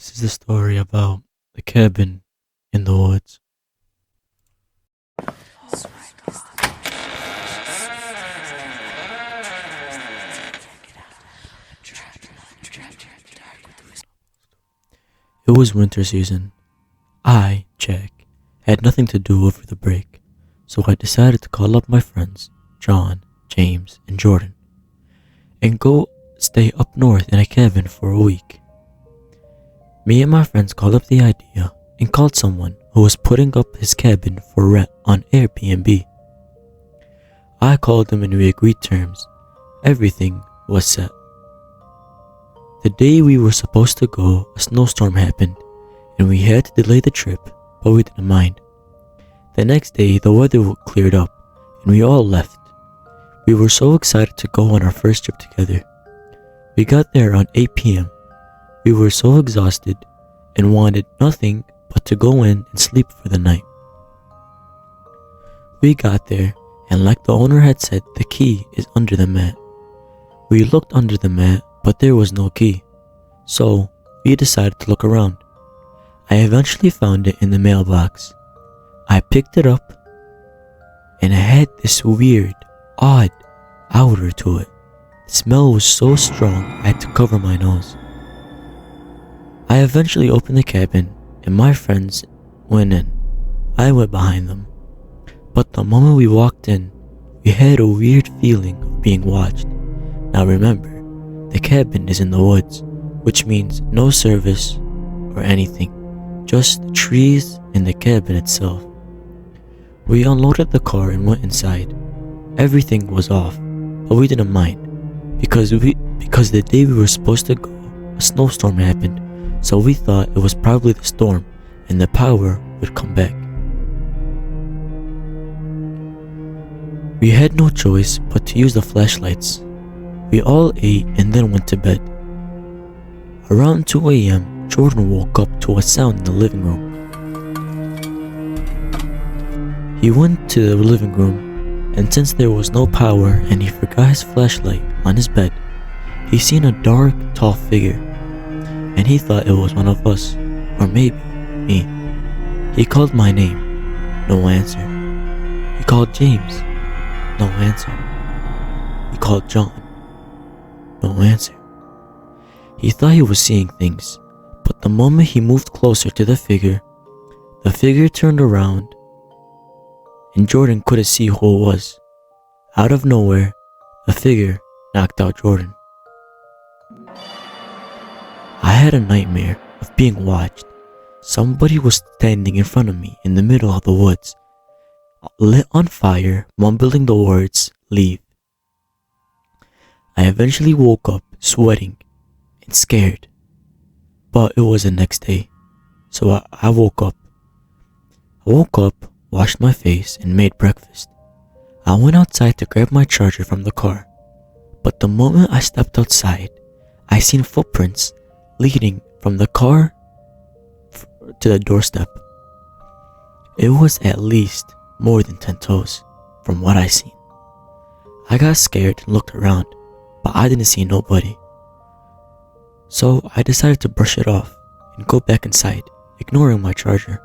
This is the story about the cabin in the woods. It was winter season. I, Jack, had nothing to do over the break, so I decided to call up my friends, John, James, and Jordan, and go stay up north in a cabin for a week. Me and my friends called up the idea and called someone who was putting up his cabin for rent on Airbnb. I called him and we agreed terms. Everything was set. The day we were supposed to go, a snowstorm happened and we had to delay the trip, but we didn't mind. The next day, the weather cleared up and we all left. We were so excited to go on our first trip together. We got there around 8 p.m. We were so exhausted and wanted nothing but to go in and sleep for the night. We got there, and like the owner had said, the key is under the mat. We looked under the mat, but there was no key, so we decided to look around. I eventually found it in the mailbox. I picked it up, and it had this weird, odd odor to it. The smell was so strong I had to cover my nose. I eventually opened the cabin and my friends went in. I went behind them. But the moment we walked in, we had a weird feeling of being watched. Now remember, the cabin is in the woods, which means no service or anything, just trees and the cabin itself. We unloaded the car and went inside. Everything was off, but we didn't mind because the day we were supposed to go, a snowstorm happened. So we thought it was probably the storm and the power would come back. We had no choice but to use the flashlights. We all ate and then went to bed. Around 2 a.m., Jordan woke up to a sound in the living room. He went to the living room, and since there was no power and he forgot his flashlight on his bed, he seen a dark, tall figure. And he thought it was one of us, or maybe me. He called my name, no answer. He called James, no answer. He called John, no answer. He thought he was seeing things, but the moment he moved closer to the figure turned around, and Jordan couldn't see who it was. Out of nowhere, the figure knocked out Jordan. I had a nightmare of being watched. Somebody was standing in front of me in the middle of the woods, lit on fire, mumbling the words, "Leave." I eventually woke up sweating and scared, but it was the next day, so I woke up. Washed my face, and made breakfast. I went outside to grab my charger from the car, but the moment I stepped outside, I seen footprints leading from the car to the doorstep. It was at least more than 10 toes from what I seen. I got scared and looked around, but I didn't see nobody. So I decided to brush it off and go back inside, ignoring my charger.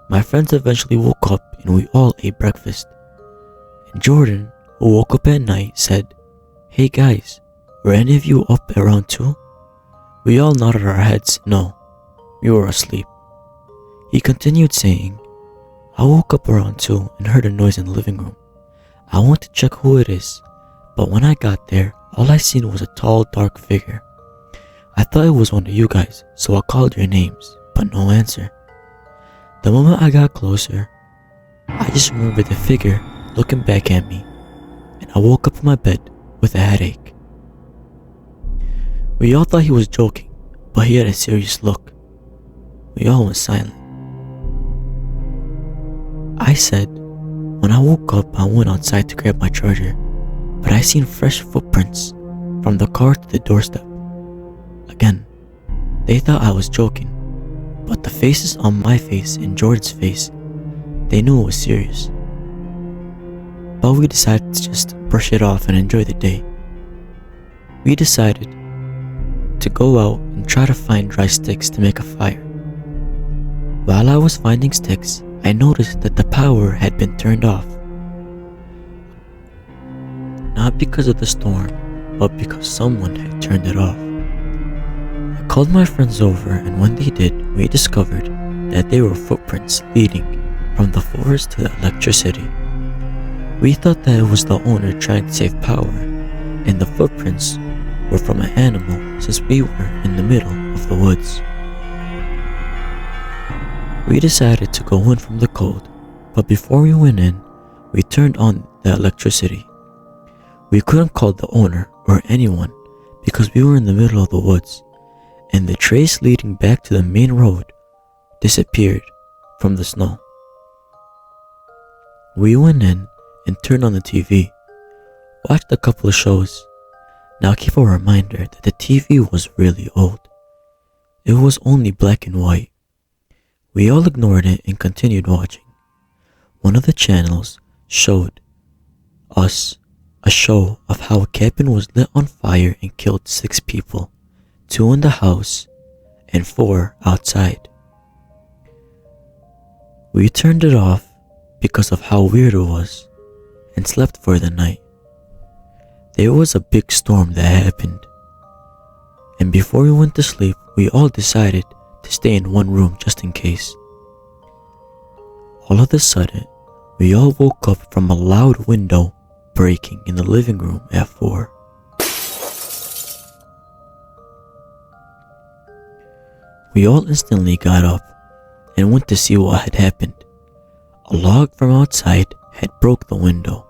My friends eventually woke up and we all ate breakfast. And Jordan, who woke up at night, said, "Hey guys, were any of you up around 2?" We all nodded our heads no. We were asleep. He continued saying, "I woke up around 2 and heard a noise in the living room. I went to check who it is, but when I got there, all I seen was a tall, dark figure. I thought it was one of you guys, so I called your names, but no answer. The moment I got closer, I just remembered the figure looking back at me, and I woke up in my bed with a headache." We all thought he was joking, but he had a serious look. We all went silent. I said, "When I woke up, I went outside to grab my charger, but I seen fresh footprints from the car to the doorstep." Again, they thought I was joking, but the faces on my face and Jordan's face, they knew it was serious. But we decided to just brush it off and enjoy the day. We decided to go out and try to find dry sticks to make a fire. While I was finding sticks, I noticed that the power had been turned off. Not because of the storm, but because someone had turned it off. I called my friends over, and when they did, we discovered that they were footprints leading from the forest to the electricity. We thought that it was the owner trying to save power, and the footprints were from an animal since we were in the middle of the woods. We decided to go in from the cold, but before we went in, we turned on the electricity. We couldn't call the owner or anyone because we were in the middle of the woods, and the trace leading back to the main road disappeared from the snow. We went in and turned on the TV, watched a couple of shows. Now keep a reminder that the TV was really old. It was only black and white. We all ignored it and continued watching. One of the channels showed us a show of how a cabin was lit on fire and killed 6 people, 2 in the house and 4 outside. We turned it off because of how weird it was and slept for the night. There was a big storm that happened, and before we went to sleep, we all decided to stay in one room just in case. All of a sudden, we all woke up from a loud window breaking in the living room at 4. We all instantly got up and went to see what had happened. A log from outside had broke the window.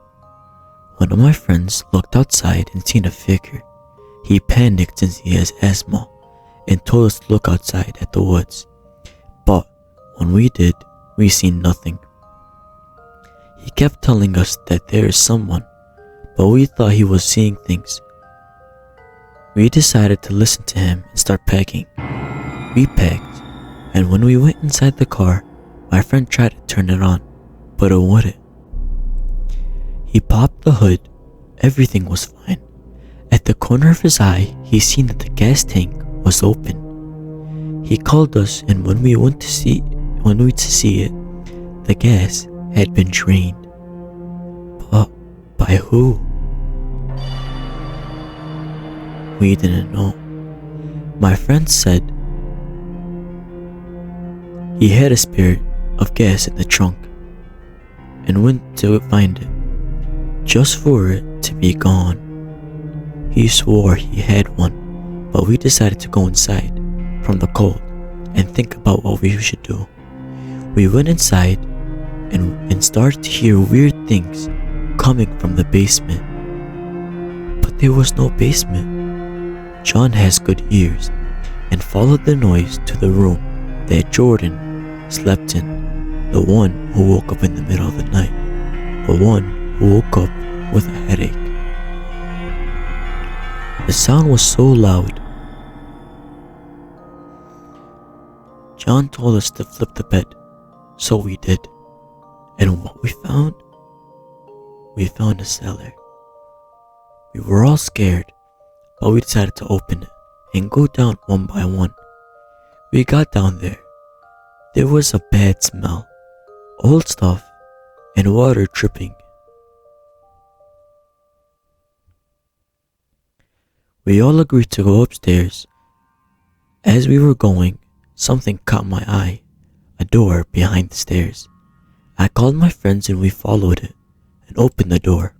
One of my friends looked outside and seen a figure. He panicked since he has asthma and told us to look outside at the woods. But when we did, we seen nothing. He kept telling us that there is someone, but we thought he was seeing things. We decided to listen to him and start packing. We packed, and when we went inside the car, my friend tried to turn it on, but it wouldn't. He popped the hood. Everything was fine. At the corner of his eye, he seen that the gas tank was open. He called us, and when we went to see it, the gas had been drained. But by who? We didn't know. My friend said he had a spirit of gas in the trunk and went to find it, just for it to be gone. He swore he had one, but we decided to go inside from the cold and think about what we should do. We went inside and started to hear weird things coming from the basement. But there was no basement. John has good ears and followed the noise to the room that Jordan slept in, the one who woke up in the middle of the night, the one who woke up with a headache. The sound was so loud. John told us to flip the bed, so we did. And what we found? We found a cellar. We were all scared, but we decided to open it and go down one by one. We got down there. There was a bad smell, old stuff, and water dripping. We all agreed to go upstairs. As we were going, something caught my eye, a door behind the stairs. I called my friends and we followed it and opened the door.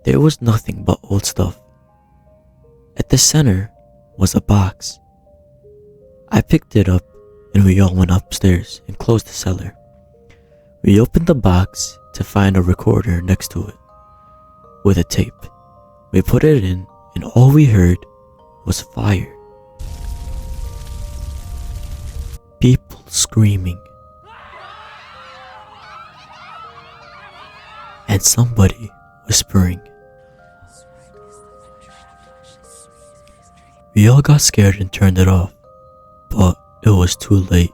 There was nothing but old stuff. At the center was a box. I picked it up and we all went upstairs and closed the cellar. We opened the box to find a recorder next to it with a tape. We put it in and all we heard was fire. People screaming. And somebody whispering. We all got scared and turned it off, but it was too late.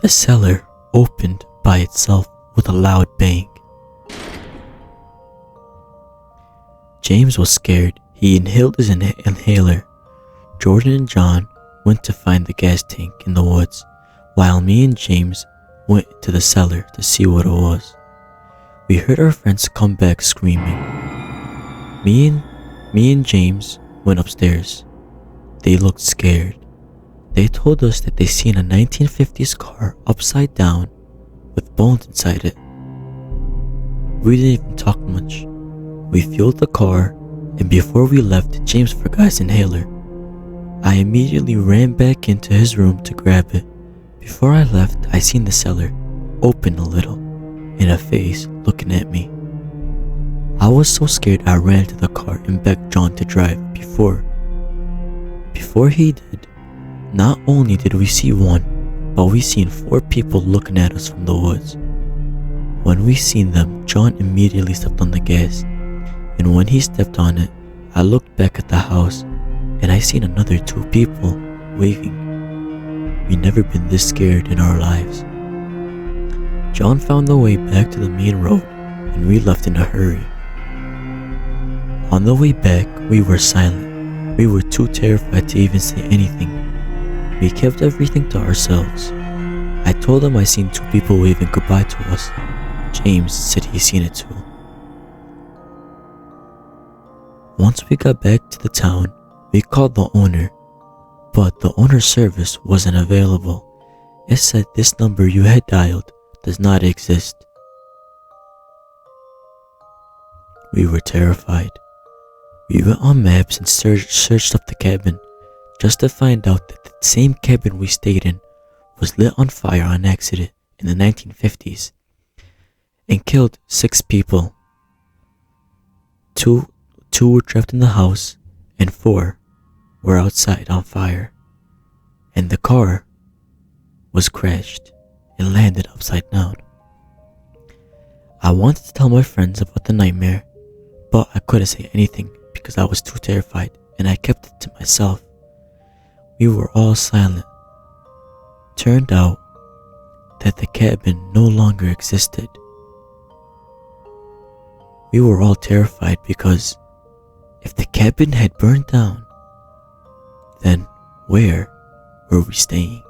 The cellar opened by itself with a loud bang. James was scared. He inhaled his inhaler. Jordan and John went to find the gas tank in the woods, while me and James went to the cellar to see what it was. We heard our friends come back screaming. Me and James went upstairs. They looked scared. They told us that they seen a 1950s car upside down with bones inside it. We didn't even talk much. We fueled the car, and before we left, James forgot his inhaler. I immediately ran back into his room to grab it. Before I left, I seen the cellar open a little, and a face looking at me. I was so scared I ran to the car and begged John to drive before he did. Not only did we see one, but we seen 4 people looking at us from the woods. When we seen them, John immediately stepped on the gas, and when he stepped on it, I looked back at the house, and I seen another 2 people waving. We never been this scared in our lives. John found the way back to the main road, and we left in a hurry. On the way back, we were silent. We were too terrified to even say anything. We kept everything to ourselves. I told him I seen 2 people waving goodbye to us. James said he seen it too. Once we got back to the town, we called the owner, but the owner's service wasn't available. It said this number you had dialed does not exist. We were terrified. We went on maps and searched up the cabin, just to find out that the same cabin we stayed in was lit on fire on accident in the 1950s and killed 6 people. Two were trapped in the house and 4 were outside on fire. And the car was crashed and landed upside down. I wanted to tell my friends about the nightmare, but I couldn't say anything because I was too terrified, and I kept it to myself. We were all silent. Turned out that the cabin no longer existed. We were all terrified because if the cabin had burned down, then where were we staying?